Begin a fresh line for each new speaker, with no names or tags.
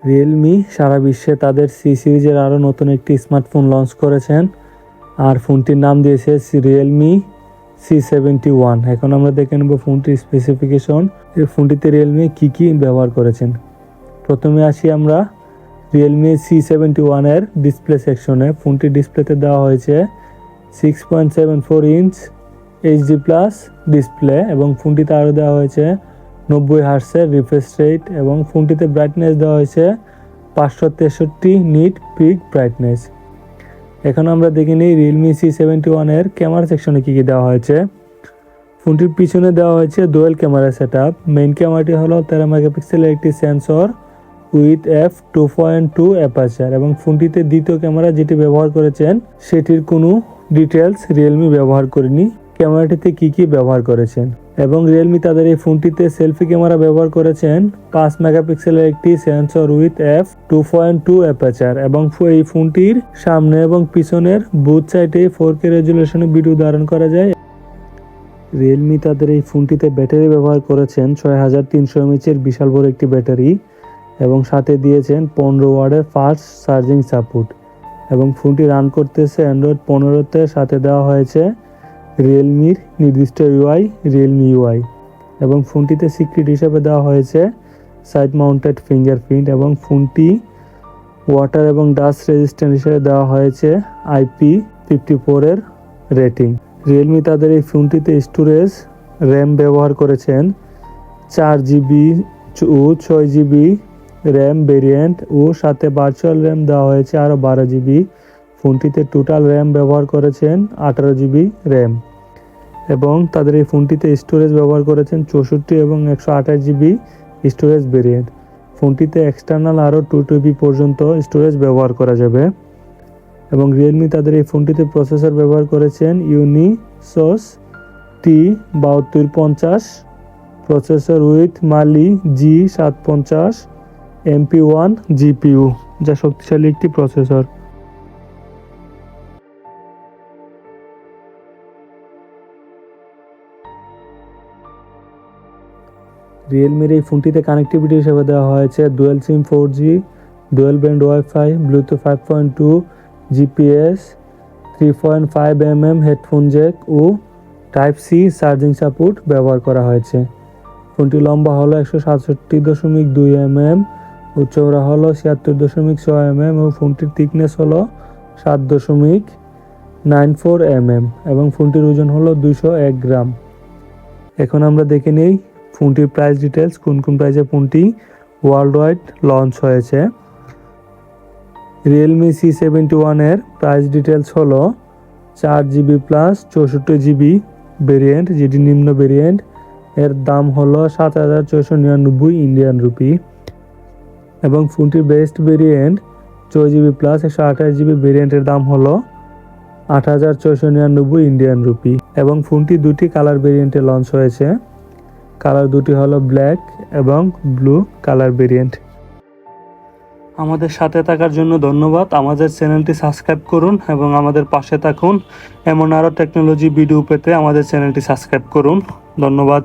Realme সারা বিশ্বে তাদের C সিরিজের আরও নতুন একটি স্মার্টফোন লঞ্চ করেছেন, আর ফোনটির নাম দিয়েছে রিয়েলমি C71। এখন আমরা দেখে নেব ফোনটির স্পেসিফিকেশন। এই ফোনটিতে রিয়েলমি কী ব্যবহার করেছেন। প্রথমে আসি আমরা রিয়েলমি C71 এর ডিসপ্লে সেকশনে। ফোনটির ডিসপ্লেতে দেওয়া হয়েছে 6.74 ইঞ্চ HD+ ডিসপ্লে এবং ফোনটিতে আরও দেওয়া হয়েছে 90 হার্টসের রিফ্রেশ রেট এবং ফোনটিতে ব্রাইটনেস দেওয়া হয়েছে 563 নিট পিক ব্রাইটনেস। এখন আমরা দেখে নিই রিয়েলমি C71 এর ক্যামেরা সেকশনে কী দেওয়া হয়েছে। ফোনটির পিছনে দেওয়া হয়েছে ডুয়েল ক্যামেরা সেটআপ। মেইন ক্যামেরাটি হলো 13 মেগাপিক্সেলের একটি সেন্সর উইথ f2.2 অ্যাপারচার এবং ফোনটিতে দ্বিতীয় ক্যামেরা যেটি ব্যবহার করেছেন সেটির কোনো ডিটেলস রিয়েলমি ব্যবহার করেনি, ক্যামেরাটিতে কী ব্যবহার করেছেন। এবং রিয়েলমি তাদের এই ফোনটিতে সেলফি ক্যামেরা ব্যবহার করেছেন 5 মেগাপিক্সেলের একটি সেন্সর উইথ f2.2 অ্যাপারচার এবং এই ফোনটির সামনে এবং পিছনের বুথ সাইডে 4K রেজুলেশনে ভিডিও ধারণ করা যায়। রিয়েলমি তাদের এই ফোনটিতে ব্যাটারি ব্যবহার করেছেন 6300 mAh বিশাল বড় একটি ব্যাটারি এবং সাথে দিয়েছেন 15 ওয়াটের ফাস্ট চার্জিং সাপোর্ট এবং ফোনটি রান করতেছে অ্যান্ড্রয়েড 15-তে। সাথে দেওয়া হয়েছে রিয়েলমির নির্দিষ্ট UI রিয়েলমি UI এবং ফোনটিতে সিক্রেট হিসেবে দেওয়া হয়েছে সাইড মাউন্টেড ফিঙ্গারপ্রিন্ট এবং ফোনটি ওয়াটার এবং ডাস্ট রেজিস্ট্যান্ট হিসেবে দেওয়া হয়েছে IP54 এর রেটিং। রিয়েলমি তাদের এই ফোনটিতে স্টোরেজ র্যাম ব্যবহার করেছেন 4GB ও 6GB র্যাম ভেরিয়েন্ট ও সাথে ভার্চুয়াল র্যাম দেওয়া হয়েছে আরও 12GB। ফোনটিতে টোটাল র্যাম ব্যবহার করেছেন 18GB র্যাম এবং তাদের এই ফোনটিতে স্টোরেজ ব্যবহার করেছেন 64 এবং 128GB স্টোরেজ ভেরিয়েন্ট। ফোনটিতে এক্সটার্নাল আরও 2TB পর্যন্ত স্টোরেজ ব্যবহার করা যাবে এবং রিয়েলমি তাদের এই ফোনটিতে প্রসেসর ব্যবহার করেছেন Unisoc T7250 processor with Mali G750 MP1 GPU, যা শক্তিশালী একটি প্রসেসর। রিয়েলমির এই ফোনটিতে কানেক্টিভিটি হিসেবে দেওয়া হয়েছে dual SIM 4G, dual band wifi, Bluetooth 5.2, GPS, 3.5mm headphone jack ও Type-C চার্জিং সাপোর্ট ব্যবহার করা হয়েছে। ফোনটি লম্বা হলো 167.2 mm ও চওড়া হলো 76.6 mm এবং ফোনটির থিকনেস হলো 7.94 mm এবং ফোনটির ওজন হলো 201 গ্রাম। এখন আমরা দেখে নেই ফোনটির প্রাইস ডিটেলস, কোন প্রাইসে ফোনটি ওয়ার্ল্ড ওয়াইড লঞ্চ হয়েছে। রিয়েলমি C71 এর প্রাইস ডিটেলস হলো 4GB প্লাস 64GB ভেরিয়েন্ট, যেটি নিম্ন ভেরিয়েন্ট, এর দাম হলো 7,499 ইন্ডিয়ান রুপি এবং ফোনটির best variant 4GB plus 128GB ভেরিয়েন্টের দাম হলো 8,499 ইন্ডিয়ান রুপি এবং ফোনটি দুটি কালার ভেরিয়েন্টে লঞ্চ হয়েছে। কালার দুটি হলো ব্ল্যাক এবং ব্লু কালার ভেরিয়েন্ট। আমাদের সাথে থাকার জন্য ধন্যবাদ। আমাদের চ্যানেলটি সাবস্ক্রাইব করুন এবং আমাদের পাশে থাকুন। এমন আরও টেকনোলজি ভিডিও পেতে আমাদের চ্যানেলটি সাবস্ক্রাইব করুন। ধন্যবাদ।